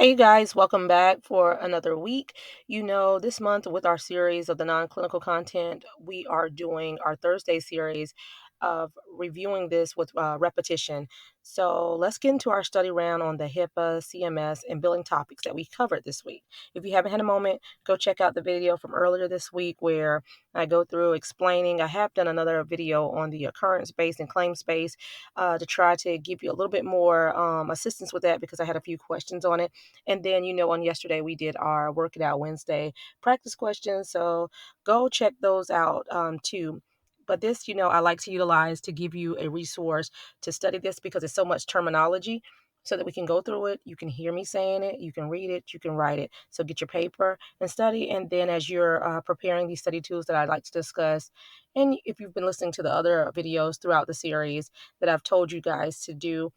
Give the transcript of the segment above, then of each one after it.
Hey, you guys, welcome back for another week. This month with our series of the non-clinical content, we are doing our Thursday series of reviewing this with repetition. So let's get into our study round on the HIPAA, CMS, and billing topics that we covered this week. If you haven't had a moment, go check out the video from earlier this week where I go through explaining. I have done another video on the occurrence-based and claims-based to try to give you a little bit more assistance with that because I had a few questions on it. And then, on yesterday we did our Work It Out Wednesday practice questions. So go check those out too. But this, I like to utilize to give you a resource to study this because it's so much terminology so that we can go through it. You can hear me saying it, you can read it, you can write it. So get your paper and study. And then as you're preparing these study tools that I'd like to discuss, and if you've been listening to the other videos throughout the series that I've told you guys to do,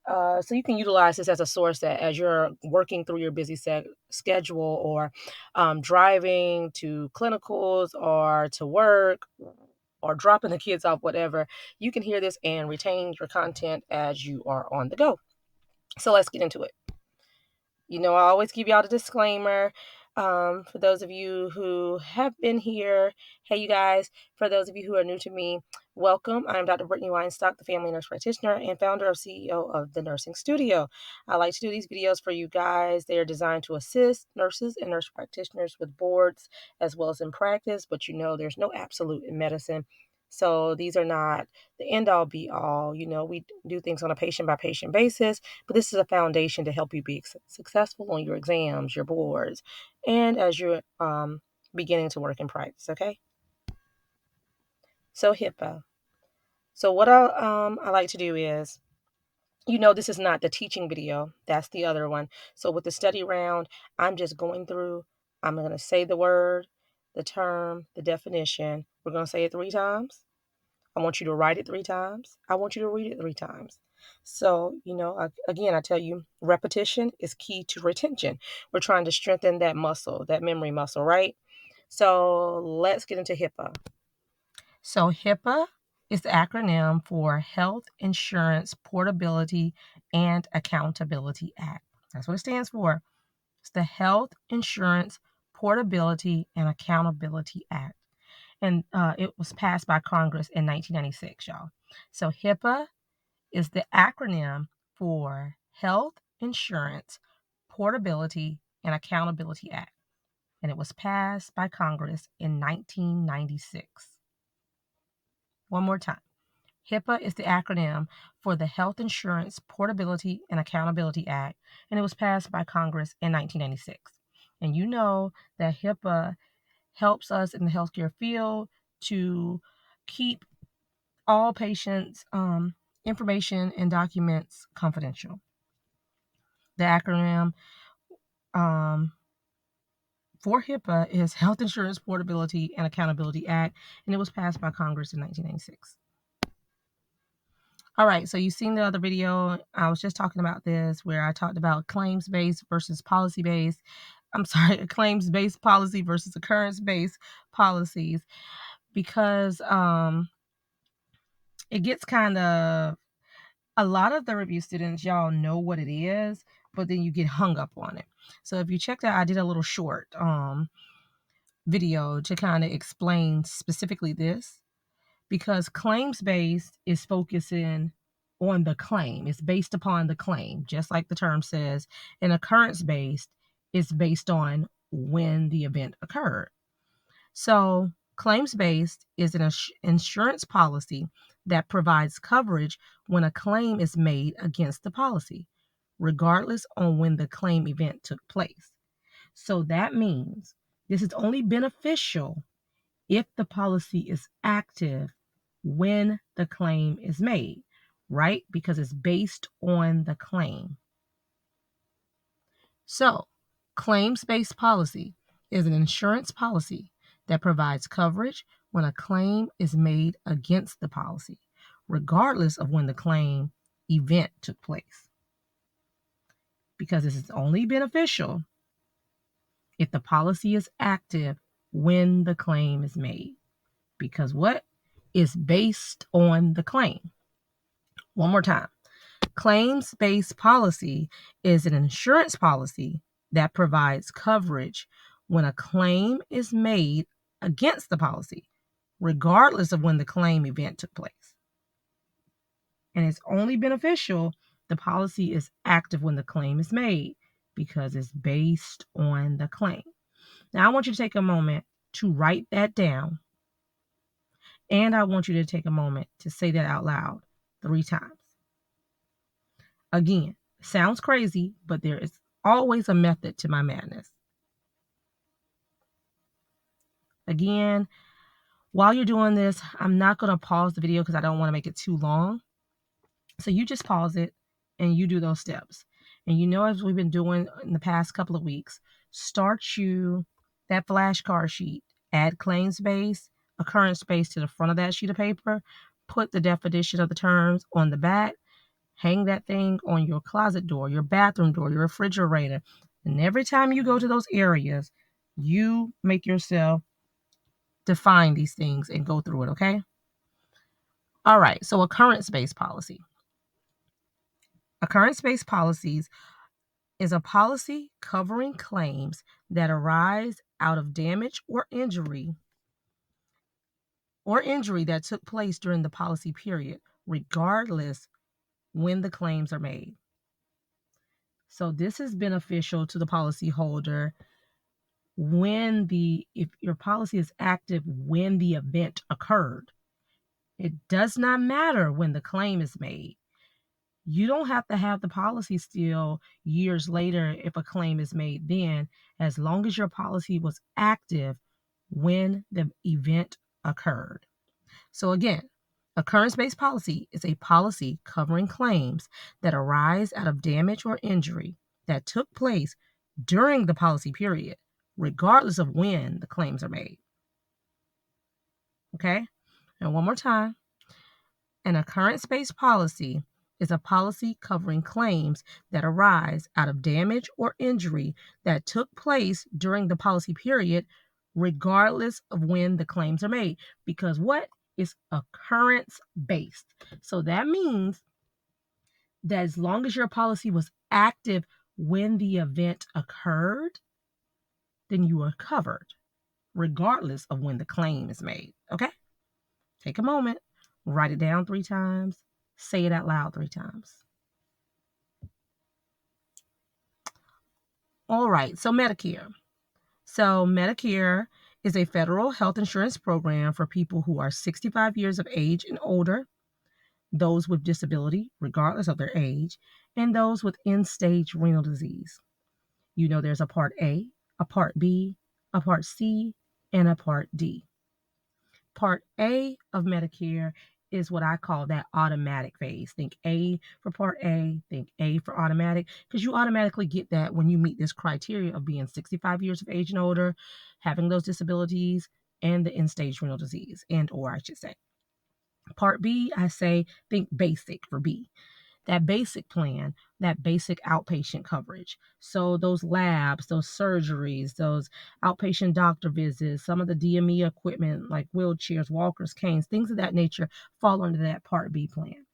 so you can utilize this as a source that as you're working through your busy schedule or driving to clinicals or to work or dropping the kids off, whatever, you can hear this and retain your content as you are on the go. So let's get into it. I always give y'all the disclaimer. For those of you who have been here, hey, you guys, for those of you who are new to me, welcome. I'm Dr. Brittany Weinstock, the family nurse practitioner and founder of CEO of The Nursing Studio. I like to do these videos for you guys. They are designed to assist nurses and nurse practitioners with boards as well as in practice, but there's no absolute in medicine. So these are not the end all be all. We do things on a patient by patient basis, but this is a foundation to help you be successful on your exams, your boards, and as you're beginning to work in practice. Okay. So HIPAA. So what I like to do is, this is not the teaching video. That's the other one. So with the study round, I'm just going through. I'm going to say the word, the term, the definition. We're going to say it 3 times. I want you to write it 3 times. I want you to read it 3 times. So, again, I tell you, repetition is key to retention. We're trying to strengthen that muscle, that memory muscle, right? So let's get into HIPAA. So HIPAA is the acronym for Health Insurance Portability and Accountability Act. That's what it stands for. It's the Health Insurance Portability and Accountability Act. And it was passed by Congress in 1996, y'all. So HIPAA is the acronym for Health Insurance Portability and Accountability Act. And it was passed by Congress in 1996. One more time. HIPAA is the acronym for the Health Insurance Portability and Accountability Act, and it was passed by Congress in 1996. And you know that HIPAA helps us in the healthcare field to keep all patients' information and documents confidential. The acronym for HIPAA is Health Insurance Portability and Accountability Act, and it was passed by Congress in 1996. All right, so you've seen the other video. I was just talking about this where I talked about claims-based versus policy-based. I'm sorry, claims-based policy versus occurrence-based policies, because it gets kind of, a lot of the review students, y'all know what it is, but then you get hung up on it. So if you checked out, I did a little short video to kind of explain specifically this, because claims-based is focusing on the claim. It's based upon the claim, just like the term says. And occurrence-based is based on when the event occurred. So claims-based is an insurance policy that provides coverage when a claim is made against the policy, regardless on when the claim event took place. So that means this is only beneficial if the policy is active when the claim is made, right? Because it's based on the claim. So, claims-based policy is an insurance policy that provides coverage when a claim is made against the policy, regardless of when the claim event took place. Because this is only beneficial if the policy is active when the claim is made. Because what is based on the claim? One more time. Claims-based policy is an insurance policy that provides coverage when a claim is made against the policy, regardless of when the claim event took place. And it's only beneficial the policy is active when the claim is made because it's based on the claim. Now, I want you to take a moment to write that down, and I want you to take a moment to say that out loud 3 times. Again, sounds crazy, but there is always a method to my madness. Again, while you're doing this, I'm not going to pause the video because I don't want to make it too long. So you just pause it and you do those steps. And as we've been doing in the past couple of weeks, start you that flashcard sheet, add claims base, occurrence base to the front of that sheet of paper, put the definition of the terms on the back, hang that thing on your closet door, your bathroom door, your refrigerator. And every time you go to those areas, you make yourself define these things and go through it, okay? All right, so occurrence-based policy. Occurrence-based policies is a policy covering claims that arise out of damage or injury that took place during the policy period, regardless when the claims are made. So this is beneficial to the policyholder if your policy is active when the event occurred. It does not matter when the claim is made. You don't have to have the policy still years later if a claim is made then, as long as your policy was active when the event occurred. So again, occurrence-based policy is a policy covering claims that arise out of damage or injury that took place during the policy period, regardless of when the claims are made. Okay? And one more time. An occurrence-based policy is a policy covering claims that arise out of damage or injury that took place during the policy period, regardless of when the claims are made. Because what is occurrence-based? So that means that as long as your policy was active when the event occurred, then you are covered, regardless of when the claim is made. Okay? Take a moment, write it down 3 times, say it out loud 3 times. All right, so Medicare. So Medicare is a federal health insurance program for people who are 65 years of age and older, those with disability, regardless of their age, and those with end-stage renal disease. There's a Part A, a Part B, a Part C, and a Part D. Part A of Medicare is what I call that automatic phase. Think A for Part A, think A for automatic, because you automatically get that when you meet this criteria of being 65 years of age and older, having those disabilities, and the end-stage renal disease, or I should say. Part B, I say think basic for B. That basic plan, that basic outpatient coverage. So those labs, those surgeries, those outpatient doctor visits, some of the DME equipment like wheelchairs, walkers, canes, things of that nature fall under that Part B plan.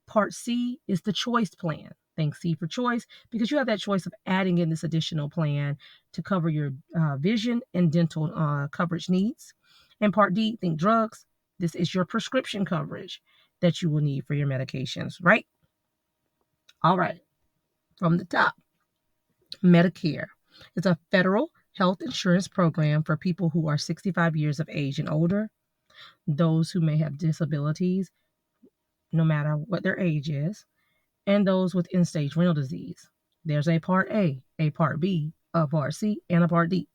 Part C is the choice plan. Think C for choice, because you have that choice of adding in this additional plan to cover your vision and dental coverage needs. And Part D, think drugs. This is your prescription coverage that you will need for your medications, right? All right, from the top, Medicare is a federal health insurance program for people who are 65 years of age and older, those who may have disabilities, no matter what their age is, and those with end-stage renal disease. There's a Part A, a Part B, a Part C, and a Part D.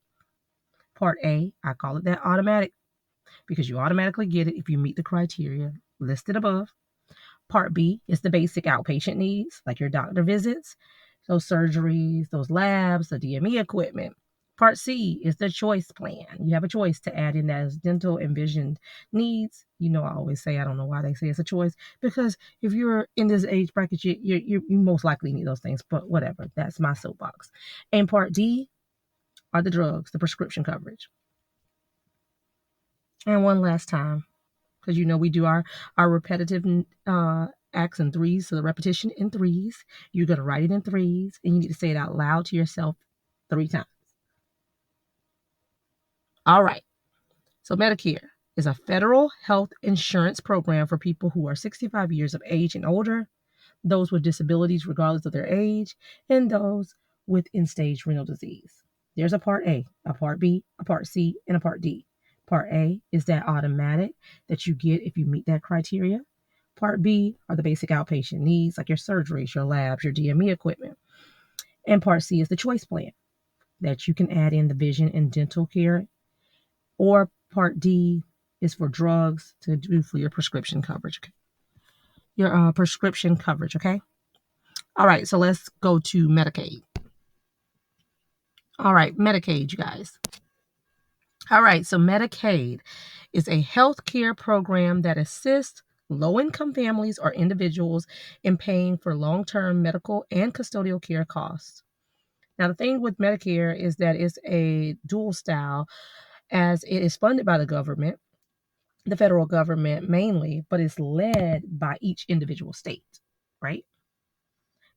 Part A, I call it that automatic, because you automatically get it if you meet the criteria listed above. Part B is the basic outpatient needs, like your doctor visits, those surgeries, those labs, the DME equipment. Part C is the choice plan. You have a choice to add in those dental and vision needs. I always say, I don't know why they say it's a choice, because if you're in this age bracket, you most likely need those things, but whatever. That's my soapbox. And Part D are the drugs, the prescription coverage. And one last time, because we do our repetitive acts in threes, so the repetition in threes. You're going to write it in threes, and you need to say it out loud to yourself 3 times. All right. So Medicare is a federal health insurance program for people who are 65 years of age and older, those with disabilities regardless of their age, and those with end-stage renal disease. There's a Part A, a Part B, a Part C, and a Part D. Part A is that automatic that you get if you meet that criteria. Part B are the basic outpatient needs like your surgeries, your labs, your DME equipment. And Part C is the choice plan that you can add in the vision and dental care. Or Part D is for drugs to do for your prescription coverage. Your prescription coverage, okay? All right, so let's go to Medicaid. All right, Medicaid, you guys. All right, so Medicaid is a health care program that assists low-income families or individuals in paying for long-term medical and custodial care costs. Now, the thing with Medicare is that it's a dual style as it is funded by the government, the federal government mainly, but it's led by each individual state, right?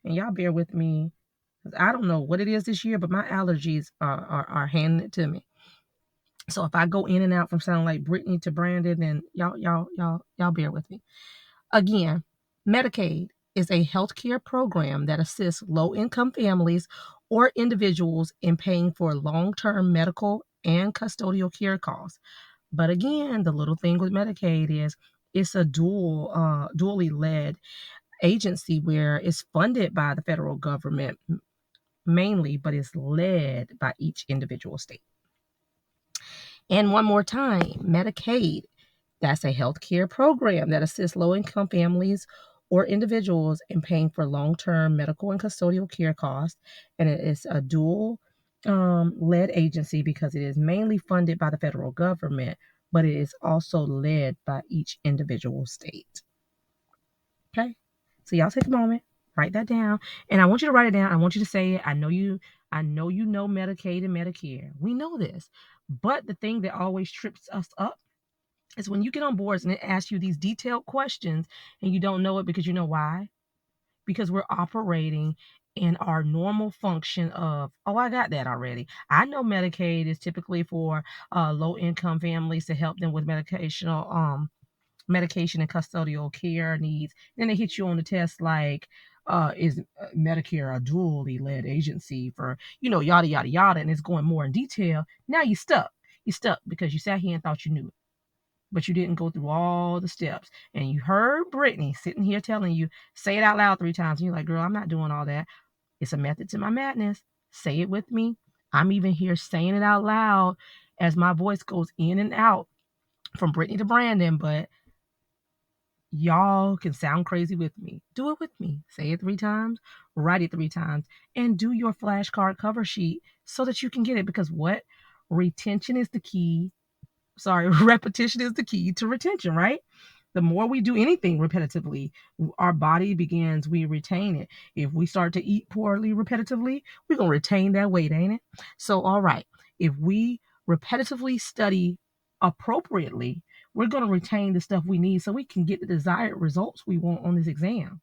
And y'all bear with me, because I don't know what it is this year, but my allergies are handing it to me. So if I go in and out from sounding like Brittany to Brandon, then y'all bear with me. Again, Medicaid is a healthcare program that assists low-income families or individuals in paying for long-term medical and custodial care costs. But again, the little thing with Medicaid is it's a dually led agency where it's funded by the federal government mainly, but it's led by each individual state. And one more time, Medicaid, that's a healthcare program that assists low-income families or individuals in paying for long-term medical and custodial care costs. And it is a dual led agency because it is mainly funded by the federal government, but it is also led by each individual state. Okay? So y'all take a moment, write that down. And I want you to write it down. I want you to say it. I know you know Medicaid and Medicare. We know this. But the thing that always trips us up is when you get on boards and it asks you these detailed questions and you don't know it because you know why? Because we're operating in our normal function of, oh, I got that already. I know Medicaid is typically for low income families to help them with medication and custodial care needs. Then they hit you on the test like, is Medicare a dually led agency for, yada, yada, yada, and it's going more in detail. Now you're stuck. You're stuck because you sat here and thought you knew it, but you didn't go through all the steps. And you heard Brittany sitting here telling you, say it out loud 3 times. And you're like, girl, I'm not doing all that. It's a method to my madness. Say it with me. I'm even here saying it out loud as my voice goes in and out from Brittany to Brandon, but y'all can sound crazy with me. Do it with me. Say it 3 times, write it 3 times, and do your flashcard cover sheet so that you can get it. Because what? Retention is the key. Repetition is the key to retention, right? The more we do anything repetitively, our body begins, we retain it. If we start to eat poorly repetitively, we're going to retain that weight, ain't it? So, all right, if we repetitively study appropriately, we're going to retain the stuff we need so we can get the desired results we want on this exam.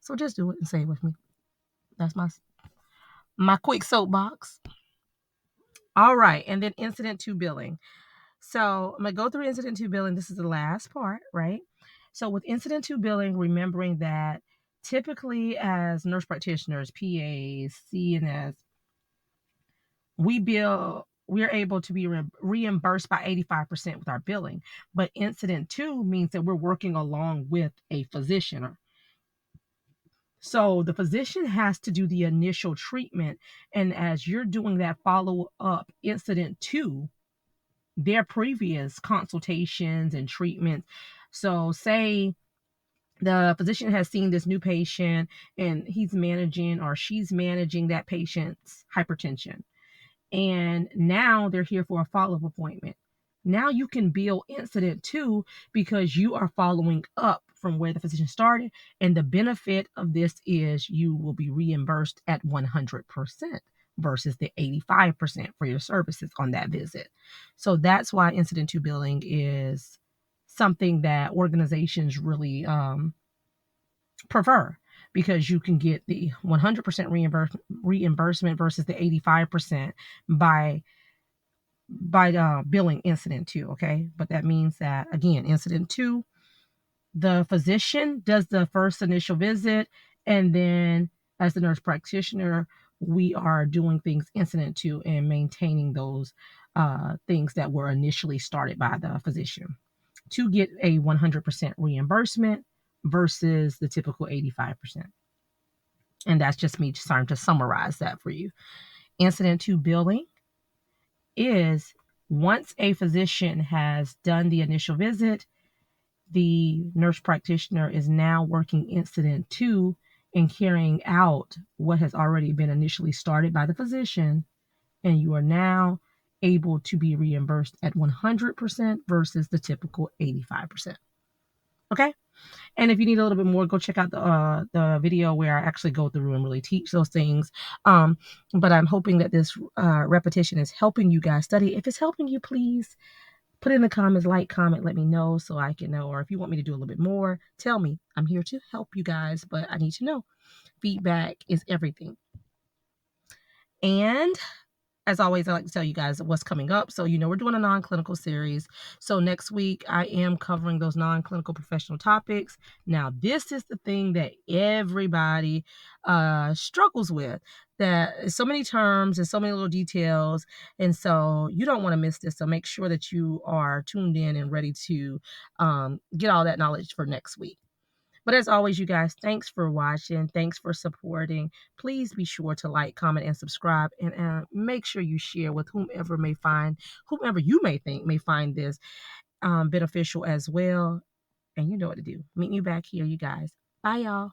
So just do it and say it with me. That's my quick soapbox. All right, and then incident to billing. So I'm going to go through incident to billing. This is the last part, right? So with incident to billing, remembering that typically as nurse practitioners, PAs, CNS, we're able to be reimbursed by 85% with our billing. But incident to means that we're working along with a physician. So the physician has to do the initial treatment. And as you're doing that follow-up incident to their previous consultations and treatments. So say the physician has seen this new patient and he's managing or she's managing that patient's hypertension. And now they're here for a follow-up appointment. Now you can bill incident to because you are following up from where the physician started. And the benefit of this is you will be reimbursed at 100% versus the 85% for your services on that visit. So that's why incident to billing is something that organizations really prefer, because you can get the 100% reimbursement versus the 85% by billing incident 2. Okay, but that means that, again, incident 2, the physician does the first initial visit, and then as the nurse practitioner, we are doing things incident 2 and maintaining those things that were initially started by the physician to get a 100% reimbursement versus the typical 85%. And that's just me starting to summarize that for you. Incident 2 billing is once a physician has done the initial visit, the nurse practitioner is now working incident 2 and carrying out what has already been initially started by the physician, and you are now able to be reimbursed at 100% versus the typical 85%. Okay? And if you need a little bit more, go check out the video where I actually go through and really teach those things. But I'm hoping that this repetition is helping you guys study. If it's helping you, please put in the comments, comment, let me know so I can know. Or if you want me to do a little bit more, tell me. I'm here to help you guys, but I need to know. Feedback is everything. And as always, I like to tell you guys what's coming up. So, we're doing a non-clinical series. So next week, I am covering those non-clinical professional topics. Now, this is the thing that everybody struggles with. That so many terms and so many little details. And so you don't want to miss this. So make sure that you are tuned in and ready to get all that knowledge for next week. But as always, you guys, thanks for watching. Thanks for supporting. Please be sure to like, comment, and subscribe. And make sure you share with whomever you may think may find this beneficial as well. And you know what to do. Meet me back here, you guys. Bye, y'all.